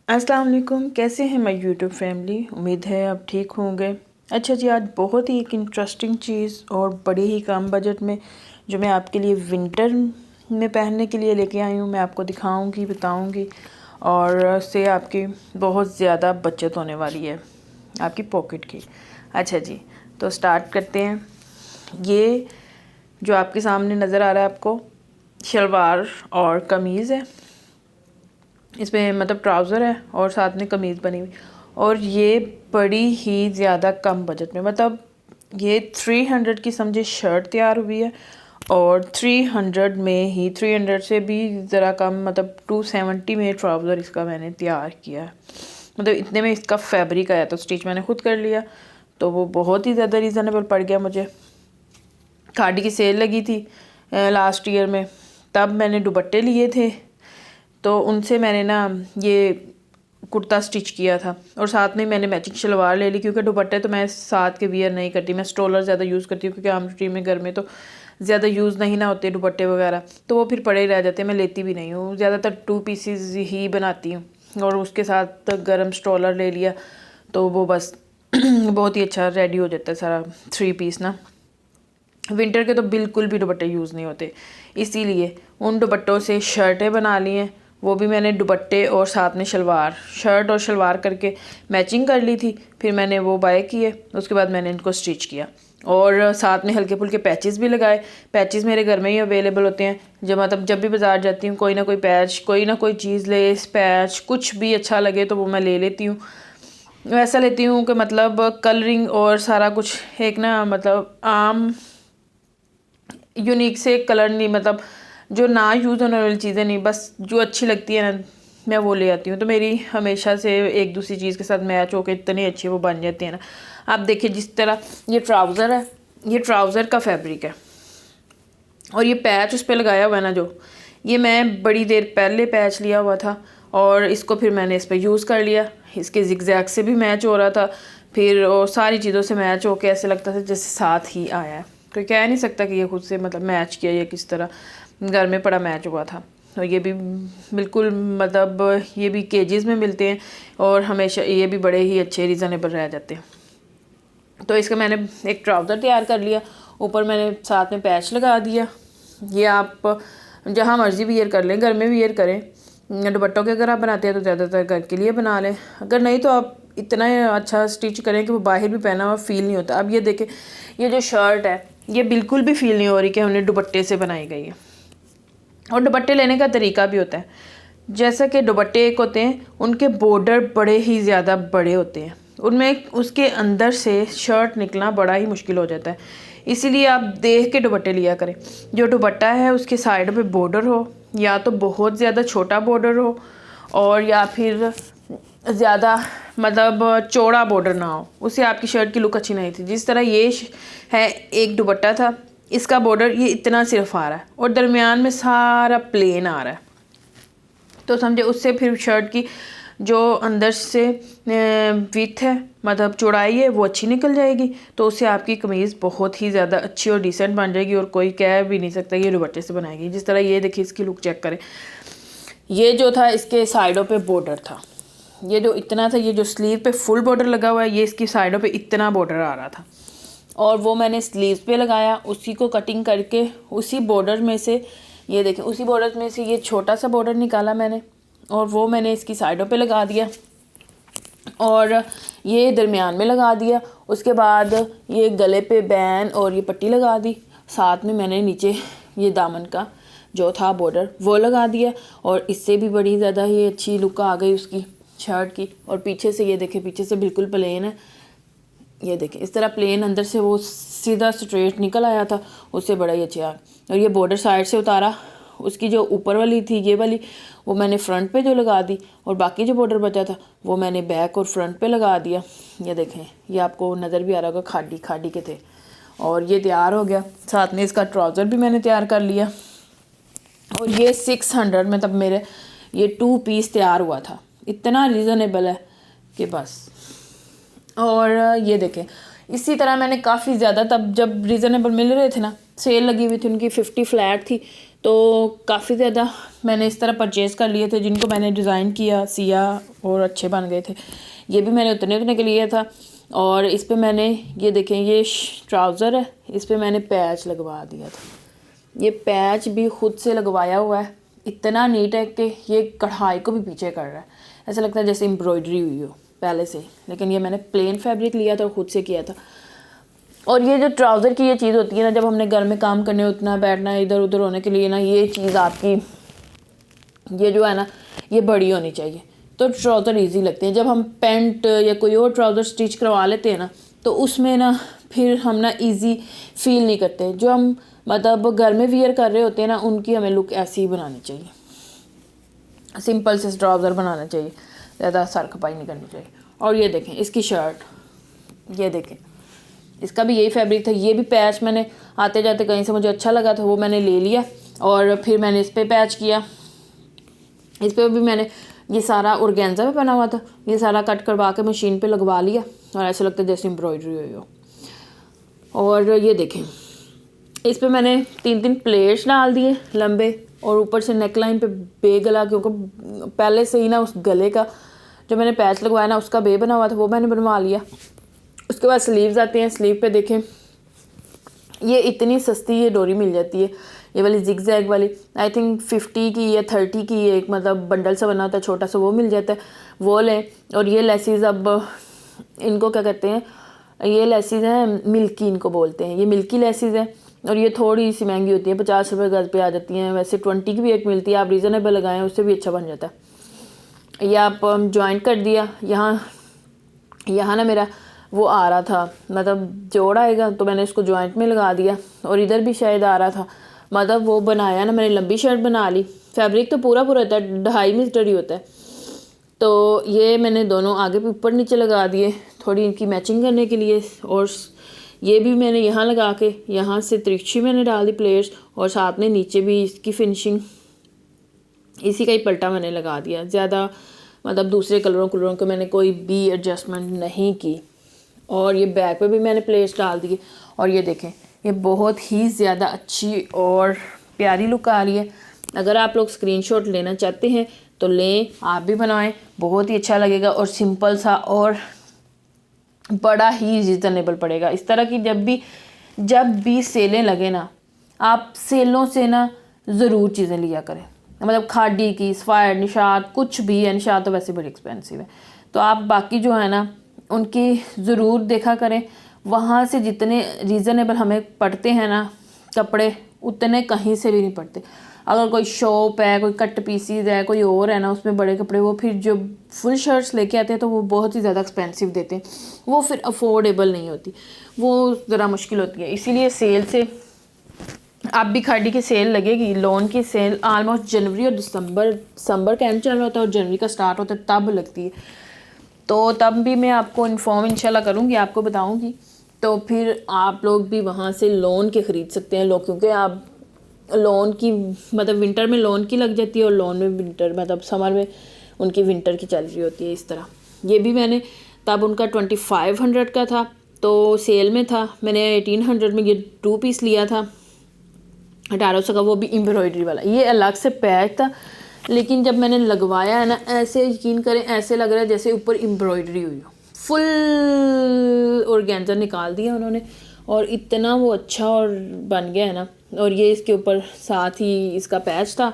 अस्सलाम वालेकुम, कैसे हैं माय यूट्यूब फैमिली। उम्मीद है आप ठीक होंगे। अच्छा जी, आज बहुत ही एक इंटरेस्टिंग चीज़ और बड़ी ही कम बजट में जो मैं आपके लिए विंटर में पहनने के लिए लेके आई हूँ, मैं आपको दिखाऊंगी, बताऊंगी और उससे आपकी बहुत ज़्यादा बचत होने वाली है आपकी पॉकेट की। अच्छा जी, तो स्टार्ट करते हैं। ये जो आपके सामने नज़र आ रहा है आपको शलवार और कमीज़ है, इसमें मतलब ट्राउज़र है और साथ में कमीज़ बनी हुई, और ये बड़ी ही ज़्यादा कम बजट में, मतलब ये 300 की समझे शर्ट तैयार हुई है और 300 में ही, 300 से भी ज़रा कम, मतलब 270 में ट्राउज़र इसका मैंने तैयार किया है। मतलब इतने में इसका फैब्रिक आया, तो स्टिच मैंने खुद कर लिया, तो वो बहुत ही ज़्यादा रीज़नेबल पड़ गया मुझे। खादी की सेल लगी थी लास्ट ईयर में, तब मैंने दुपट्टे लिए थे, तो उनसे मैंने ना ये कुर्ता स्टिच किया था और साथ में मैंने मैचिंग शलवार ले ली, क्योंकि दुपट्टे तो मैं साथ के वियर नहीं करती, मैं स्ट्रोलर ज़्यादा यूज़ करती हूँ, क्योंकि आम रूटीन में घर में तो ज़्यादा यूज़ नहीं ना होते दुपट्टे वगैरह, तो वो फिर पड़े ही रह जाते हैं, मैं लेती भी नहीं हूँ, ज़्यादातर 2 पीसेस ही बनाती हूँ। और उसके साथ गर्म स्ट्रोलर ले लिया, तो वो बस बहुत ही अच्छा रेडी हो जाता है सारा 3 पीस ना। विंटर के तो बिल्कुल भी दुपट्टे यूज़ नहीं होते, इसीलिए उन दुपट्टों से शर्टें बना ली हैं। वो भी मैंने दुपट्टे और साथ में शलवार, शर्ट और शलवार करके मैचिंग कर ली थी, फिर मैंने वो बाय किए, उसके बाद मैंने इनको स्टिच किया और साथ में हल्के फुल्के पैचेस भी लगाए। पैचेस मेरे घर में ही अवेलेबल होते हैं, जब मतलब जब भी बाज़ार जाती हूँ कोई ना कोई पैच, कोई ना कोई चीज़, लेस पैच कुछ भी अच्छा लगे तो वो मैं ले लेती हूँ। वैसा लेती हूँ कि मतलब कलरिंग और सारा कुछ एक ना, मतलब आम यूनिक से कलर नहीं, मतलब जो ना यूज़ होने वाली चीज़ें नहीं, बस जो अच्छी लगती है ना मैं वो ले आती हूँ। तो मेरी हमेशा से एक दूसरी चीज़ के साथ मैच होकर इतनी अच्छी वो बन जाती है ना। आप देखिए, जिस तरह ये ट्राउज़र है, ये ट्राउज़र का फैब्रिक है और ये पैच उस पर लगाया हुआ है ना, जो ये मैं बड़ी देर पहले पैच लिया हुआ था और इसको फिर मैंने इस पर यूज़ कर लिया। इसके जिगजैग से भी मैच हो रहा था, फिर और सारी चीज़ों से मैच होकर ऐसे लगता था जैसे साथ ही आया है। कोई कह नहीं सकता कि ये खुद से मतलब मैच किया या किस तरह, घर में पड़ा मैच हुआ था। और ये भी बिल्कुल, मतलब ये भी केजीज़ में मिलते हैं और हमेशा ये भी बड़े ही अच्छे रीज़नेबल रह जाते हैं। तो इसका मैंने एक ट्राउज़र तैयार कर लिया, ऊपर मैंने साथ में पैच लगा दिया। ये आप जहाँ मर्ज़ी वियर कर लें, घर में वियर करें। दुपट्टों के अगर आप बनाते हैं तो ज़्यादातर घर के लिए बना लें, अगर नहीं तो आप इतना अच्छा स्टिच करें कि वो बाहर भी पहना हुआ फील नहीं होता। अब ये देखें, ये जो शर्ट है ये बिल्कुल भी फील नहीं हो रही कि हमने दुपट्टे से बनाई गई है। और दुपट्टे लेने का तरीका भी होता है, जैसा कि दुपट्टे एक होते हैं, उनके बॉर्डर बड़े ही ज़्यादा बड़े होते हैं, उनमें उसके अंदर से शर्ट निकलना बड़ा ही मुश्किल हो जाता है। इसीलिए आप देख के दुपट्टे लिया करें। जो दुपट्टा है उसके साइड पे बॉर्डर हो, या तो बहुत ज़्यादा छोटा बॉर्डर हो और या फिर ज़्यादा मतलब चौड़ा बॉर्डर ना हो, उससे आपकी शर्ट की लुक अच्छी नहीं थी। जिस तरह ये है, एक दुपट्टा था, इसका बॉर्डर ये इतना सिर्फ आ रहा है और दरमियान में सारा प्लेन आ रहा है, तो समझे उससे फिर शर्ट की जो अंदर से विथ है, मतलब चौड़ाई है, वो अच्छी निकल जाएगी, तो उससे आपकी कमीज़ बहुत ही ज़्यादा अच्छी और डिसेंट बन जाएगी और कोई कह भी नहीं सकता ये दुपट्टे से बनाएगी। जिस तरह ये देखिए, इसकी लुक चेक करें। ये जो था इसके साइडों पे बॉर्डर था, ये जो इतना था, ये जो स्लीव पे फुल बॉर्डर लगा हुआ है, ये इसकी साइडों पे इतना बॉर्डर आ रहा था और वो मैंने स्लीव पे लगाया, उसी को कटिंग करके उसी बॉर्डर में से, ये देखें, उसी बॉर्डर में से ये छोटा सा बॉर्डर निकाला मैंने और वो मैंने इसकी साइडों पे लगा दिया और ये दरमियान में लगा दिया। उसके बाद ये गले पे बैन और ये पट्टी लगा दी, साथ में मैंने नीचे ये दामन का जो था बॉर्डर वो लगा दिया और इससे भी बड़ी ज़्यादा ही अच्छी लुक आ गई उसकी शर्ट की। और पीछे से ये देखें, पीछे से बिल्कुल प्लेन है, ये देखें इस तरह प्लेन, अंदर से वो सीधा स्ट्रेट निकल आया था, उससे बड़ा ही अच्छा। और ये बॉर्डर साइड से उतारा, उसकी जो ऊपर वाली थी ये वाली, वो मैंने फ्रंट पे जो लगा दी और बाकी जो बॉर्डर बचा था वो मैंने बैक और फ्रंट पे लगा दिया। ये देखें, ये आपको नज़र भी आ रहा होगा, खाड़ी खाड़ी के थे। और ये तैयार हो गया, साथ में इसका ट्राउज़र भी मैंने तैयार कर लिया और ये 600 में तब मेरे ये 2 पीस तैयार हुआ था। इतना रीज़नेबल है कि बस। और ये देखें, इसी तरह मैंने काफ़ी ज़्यादा, तब जब रीज़नेबल मिल रहे थे ना, सेल लगी हुई थी उनकी 50 फ्लैट थी, तो काफ़ी ज़्यादा मैंने इस तरह परचेज़ कर लिए थे, जिनको मैंने डिज़ाइन किया, सिया और अच्छे बन गए थे। ये भी मैंने उतने के लिए था। और इस पे मैंने ये देखें, ये ट्राउज़र है, इस पे मैंने पैच लगवा दिया था। ये पैच भी खुद से लगवाया हुआ है, इतना नीट है कि ये कढ़ाई को भी पीछे कर रहा है, ऐसा लगता है जैसे एम्ब्रॉयडरी हुई हो पहले से। लेकिन ये मैंने प्लेन फैब्रिक लिया था और ख़ुद से किया था। और ये जो ट्राउज़र की ये चीज़ होती है ना, जब हमने घर में काम करने, उतना बैठना, इधर उधर होने के लिए ना, ये चीज़ आपकी ये जो है ना, ये बड़ी होनी चाहिए, तो ट्राउज़र इजी लगते हैं। जब हम पैंट या कोई और ट्राउज़र स्टिच करवा लेते हैं ना, तो उसमें ना फिर हम ना इजी फील नहीं करते। जो हम मतलब घर में वियर कर रहे होते हैं ना, उनकी हमें लुक ऐसी ही बनानी चाहिए, सिंपल से ट्राउज़र बनाना चाहिए, ज़्यादा सर खपाई नहीं करनी चाहिए। और ये देखें इसकी शर्ट, ये देखें, इसका भी यही फैब्रिक था। ये भी पैच मैंने आते जाते कहीं से मुझे अच्छा लगा था, वो मैंने ले लिया और फिर मैंने इस पर पैच किया। इस पर भी मैंने ये सारा ऑर्गेन्जा में बना हुआ था, ये सारा कट करवा के मशीन पे लगवा लिया और ऐसा लगता है जैसे एम्ब्रॉयडरी हुई हो। और ये देखें, इस पे मैंने 3 प्लेट्स डाल दिए लंबे, और ऊपर से नेक लाइन पे बे गला, क्योंकि पहले से ही ना उस गले का जो मैंने पैच लगवाया ना, उसका बे बना हुआ था, वो मैंने बनवा लिया। उसके बाद स्लीव्स आते हैं। स्लीव पे देखें, ये इतनी सस्ती ये डोरी मिल जाती है, ये वाली जिग जैग वाली, आई थिंक 50 की या 30 की, एक मतलब बंडल सा बना होता है छोटा सा, वो मिल जाता है, वो लें। और ये लेसिस, अब इनको क्या कहते हैं, ये लेसिस हैं मिल्की, इनको बोलते हैं, ये मिल्की लेसिस है। और ये थोड़ी सी महंगी होती है, 50 रुपये गज पे आ जाती हैं। वैसे 20 की भी एक मिलती है, आप रीज़नेबल लगाएं, उससे भी अच्छा बन जाता है। ये आप जॉइंट कर दिया, यहाँ ना मेरा वो आ रहा था, मतलब जोड़ आएगा, तो मैंने इसको जॉइंट में लगा दिया। और इधर भी शायद आ रहा था, मतलब वो बनाया ना मैंने, लंबी शर्ट बना ली। फैब्रिक तो पूरा होता है, 2.5 मीटर ही होता है। तो ये मैंने दोनों आगे पे ऊपर नीचे लगा दिए, थोड़ी इनकी मैचिंग करने के लिए। और ये भी मैंने यहाँ लगा के, यहाँ से तिरछी मैंने डाल दी प्लेट्स, और साथ में नीचे भी इसकी फिनिशिंग, इसी का ही पलटा मैंने लगा दिया। ज़्यादा मतलब दूसरे कलरों को मैंने कोई भी एडजस्टमेंट नहीं की। और ये बैक पे भी मैंने प्लेट्स डाल दिए। और ये देखें, ये बहुत ही ज़्यादा अच्छी और प्यारी लुक आ रही है। अगर आप लोग स्क्रीनशॉट लेना चाहते हैं तो लें, आप भी बनाएं, बहुत ही अच्छा लगेगा और सिंपल सा और बड़ा ही रीज़नेबल पड़ेगा। इस तरह की जब भी सेलें लगे ना, आप सेलों से ना ज़रूर चीज़ें लिया करें। मतलब खादी की, सफायर, निशात, कुछ भी है, निशात तो वैसे बड़ी एक्सपेंसिव है, तो आप बाकी जो है ना उनकी ज़रूर देखा करें। वहाँ से जितने रीज़नेबल हमें पड़ते हैं ना कपड़े, उतने कहीं से भी नहीं पड़ते। अगर कोई शॉप है, कोई कट पीसीज है, कोई और है ना उसमें बड़े कपड़े, वो फिर जो फुल शर्ट्स लेके आते हैं तो वो बहुत ही ज़्यादा एक्सपेंसिव देते हैं, वो फिर अफोर्डेबल नहीं होती, वो ज़रा मुश्किल होती है। इसीलिए सेल से आप भी खाड़ी की सेल लगेगी, लोन की सेल ऑलमोस्ट जनवरी और दिसंबर का एंड चल रहा होता है और जनवरी का स्टार्ट होता है, तब लगती है। तो तब भी मैं आपको इन्फॉर्म इंशाल्लाह करूँगी, आपको बताऊँगी। तो फिर आप लोग भी वहाँ से लोन के ख़रीद सकते हैं लोग, क्योंकि आप लोन की मतलब विंटर में लोन की लग जाती है और लोन में विंटर मतलब समर में उनकी विंटर की चल रही होती है। इस तरह ये भी मैंने तब उनका 2500 का था, तो सेल में था, मैंने 1800 में ये 2 पीस लिया था, 1800 का, वो भी एम्ब्रॉयडरी वाला। ये अलग से पैक था, लेकिन जब मैंने लगवाया है ना, ऐसे यकीन करें ऐसे लग रहा है जैसे ऊपर एम्ब्रॉयडरी हुई हो। फुल ऑर्गेन्जा निकाल दिया उन्होंने और इतना वो अच्छा और बन गया है ना। और ये इसके ऊपर साथ ही इसका पैच था,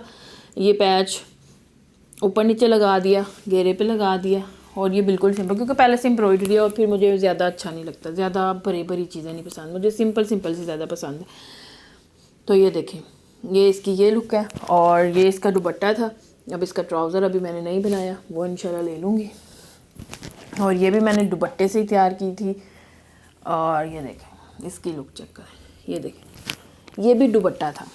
ये पैच ऊपर नीचे लगा दिया, घेरे पे लगा दिया। और ये बिल्कुल सिंपल, क्योंकि पहले से एम्ब्रॉयडरी है और फिर मुझे ज़्यादा अच्छा नहीं लगता, ज़्यादा बड़ी चीज़ें नहीं पसंद, मुझे सिंपल से ज़्यादा पसंद है। तो ये देखें, ये इसकी ये लुक है। और ये इसका दुपट्टा था। अब इसका ट्राउज़र अभी मैंने नहीं बनाया, वो इंशाल्लाह ले लूँगी। और ये भी मैंने दुपट्टे से ही तैयार की थी। और ये देखें इसकी लुक चेक करें, ये देखें ये भी दुपट्टा था।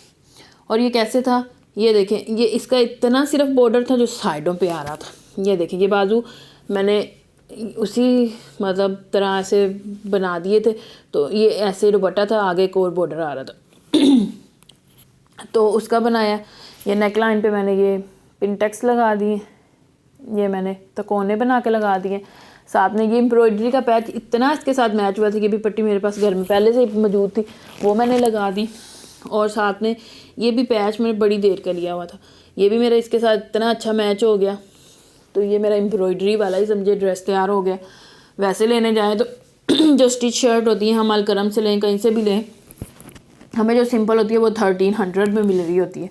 और ये कैसे था, ये देखें, ये इसका इतना सिर्फ बॉर्डर था जो साइडों पे आ रहा था। ये देखें, ये बाजू मैंने उसी मतलब तरह से बना दिए थे, तो ये ऐसे दुपट्टा था, आगे एक और बॉर्डर आ रहा था तो उसका बनाया। ये नेक लाइन पे मैंने ये पिनटेक्स लगा दिए, ये मैंने तकोने बना के लगा दिए। साथ में ये एम्ब्रॉयडरी का पैच इतना इसके साथ मैच हुआ था कि भी पट्टी मेरे पास घर में पहले से मौजूद थी, वो मैंने लगा दी। और साथ में ये भी पैच मैंने बड़ी देर का लिया हुआ था, ये भी मेरा इसके साथ इतना अच्छा मैच हो गया। तो ये मेरा एम्ब्रॉयडरी वाला ही समझे ड्रेस तैयार हो गया। वैसे लेने जाएँ तो जो स्टिच शर्ट होती है हम अलकरम से लें, कहीं से भी लें, हमें जो सिंपल होती है वो 1300 में मिल रही होती है,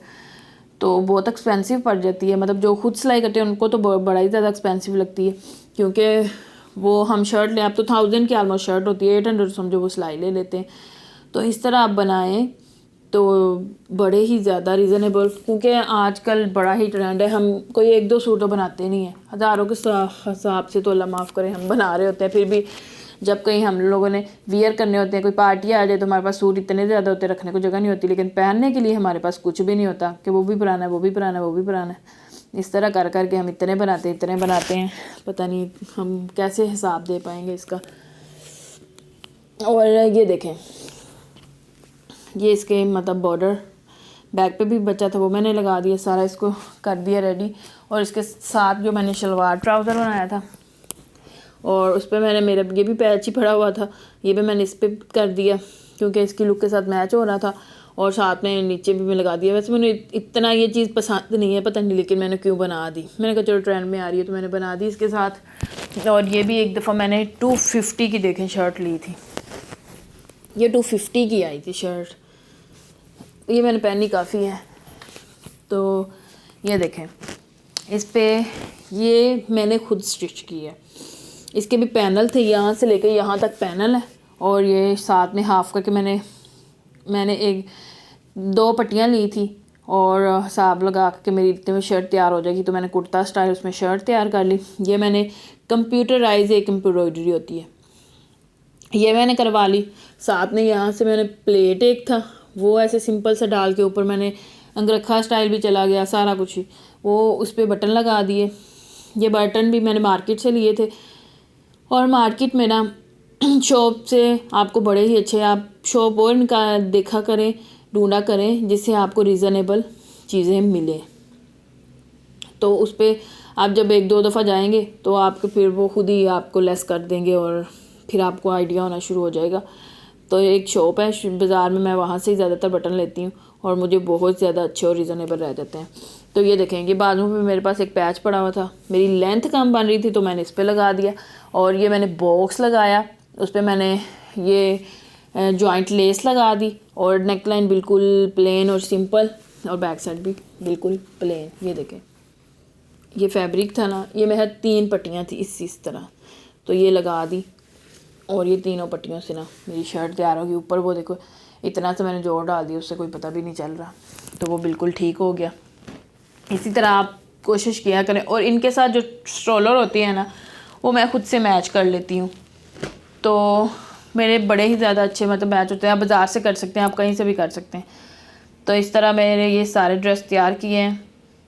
तो बहुत एक्सपेंसिव पड़ जाती है। मतलब जो खुद सिलाई करते हैं उनको तो बड़ा ही ज़्यादा एक्सपेंसिव लगती है, क्योंकि वो हम शर्ट लें, अब तो 1000 की आलमोस्ट शर्ट होती है, 800 समझो वो सिलाई ले लेते हैं। तो इस तरह आप बनाएं तो बड़े ही ज़्यादा रीज़नेबल, क्योंकि आजकल बड़ा ही ट्रेंड है, हम कोई 1-2 सूट तो बनाते नहीं हैं, हज़ारों के हिसाब से तो अल्लाह माफ़ करे हम बना रहे होते हैं। फिर भी जब कहीं हम लोगों ने वियर करने होते हैं, कोई पार्टी आ जाए, तो हमारे पास सूट इतने ज़्यादा होते हैं, रखने को जगह नहीं होती, लेकिन पहनने के लिए हमारे पास कुछ भी नहीं होता कि वो भी पुराना है, वो भी पुराना है, वो भी पुराना है। इस तरह कर कर के हम इतने बनाते हैं, पता नहीं हम कैसे हिसाब दे पाएंगे इसका। और ये देखें, ये इसके मतलब बॉर्डर बैक पे भी बचा था, वो मैंने लगा दिया, सारा इसको कर दिया रेडी। और इसके साथ जो मैंने शलवार ट्राउज़र बनाया था, और उस पर मैंने मेरा ये भी पैच ही पड़ा हुआ था, ये भी मैंने इस पर कर दिया क्योंकि इसकी लुक के साथ मैच हो रहा था। और साथ में नीचे भी मैं लगा दिया। वैसे मैंने इतना ये चीज़ पसंद नहीं है, पता नहीं, लेकिन मैंने क्यों बना दी, मैंने कहा चलो ट्रेंड में आ रही है तो मैंने बना दी इसके साथ। और ये भी एक दफ़ा मैंने 250 की देखें शर्ट ली थी, ये 250 की आई थी शर्ट, ये मैंने पहनी काफ़ी है। तो ये देखें, इस पे ये मैंने खुद स्टिच की है, इसके भी पैनल थे, यहाँ से लेकर यहाँ तक पैनल है। और ये साथ में हाफ करके मैंने 2 पट्टियाँ ली थी और हिसाब लगा के मेरी इतने में शर्ट तैयार हो जाएगी, तो मैंने कुर्ता स्टाइल उसमें शर्ट तैयार कर ली। ये मैंने कंप्यूटराइज एक एम्ब्रॉयडरी होती है, ये मैंने करवा ली। साथ में यहाँ से मैंने प्लेट एक था, वो ऐसे सिंपल सा डाल के ऊपर मैंने अंगरखा स्टाइल भी चला गया, सारा कुछ ही, वो उस पर बटन लगा दिए। ये बटन भी मैंने मार्केट से लिए थे, और मार्केट में ना शॉप से आपको बड़े ही अच्छे, आप शॉप और इनका देखा करें, ढूंढा करें जिससे आपको रीज़नेबल चीज़ें मिले। तो उस पर आप जब 1-2 दफ़ा जाएंगे तो आपको फिर वो खुद ही आपको लेस कर देंगे, और फिर आपको आइडिया होना शुरू हो जाएगा। तो एक शॉप है बाज़ार में, मैं वहाँ से ही ज़्यादातर बटन लेती हूँ, और मुझे बहुत ज़्यादा अच्छे और रीज़नेबल रह जाते हैं। तो ये देखेंगे, बाजू में मेरे पास एक पैच पड़ा हुआ था, मेरी लेंथ कम बन रही थी तो मैंने इस पर लगा दिया। और ये मैंने बॉक्स लगाया, उस पर मैंने ये जॉइंट लेस लगा दी, और नेक लाइन बिल्कुल प्लेन और सिंपल, और बैक साइड भी बिल्कुल प्लेन। ये देखें, ये फैब्रिक था ना, ये मेरे 3 पट्टियाँ थी इस तरह, तो ये लगा दी, और ये तीनों पट्टियों से ना मेरी शर्ट तैयार होगी। ऊपर वो देखो इतना सा मैंने जोड़ डाल दिया, उससे कोई पता भी नहीं चल रहा, तो वो बिल्कुल ठीक हो गया। इसी तरह आप कोशिश किया करें। और इनके साथ जो स्ट्रोलर होती है ना, वो मैं खुद से मैच कर लेती हूँ, तो मेरे बड़े ही ज़्यादा अच्छे मतलब मैच होते हैं। आप बाज़ार से कर सकते हैं, आप कहीं से भी कर सकते हैं। तो इस तरह मैंने ये सारे ड्रेस तैयार किए हैं।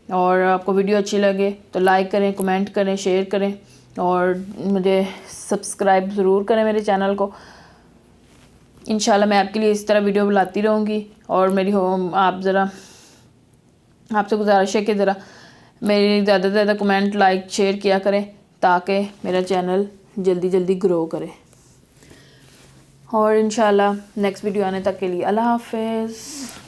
और आपको वीडियो अच्छी लगे तो लाइक करें, कमेंट करें, शेयर करें, और मुझे सब्सक्राइब ज़रूर करें मेरे चैनल को। इंशाल्लाह मैं आपके लिए इस तरह वीडियो बुलाती रहूँगी। और मेरी आप ज़रा, आपसे गुजारिश है कि ज़रा मेरी ज़्यादा से ज़्यादा कमेंट, लाइक, शेयर किया करें, ताकि मेरा चैनल जल्दी जल्दी ग्रो करे। और इंशाल्लाह नेक्स्ट वीडियो आने तक के लिए अल्लाह हाफ़िज़।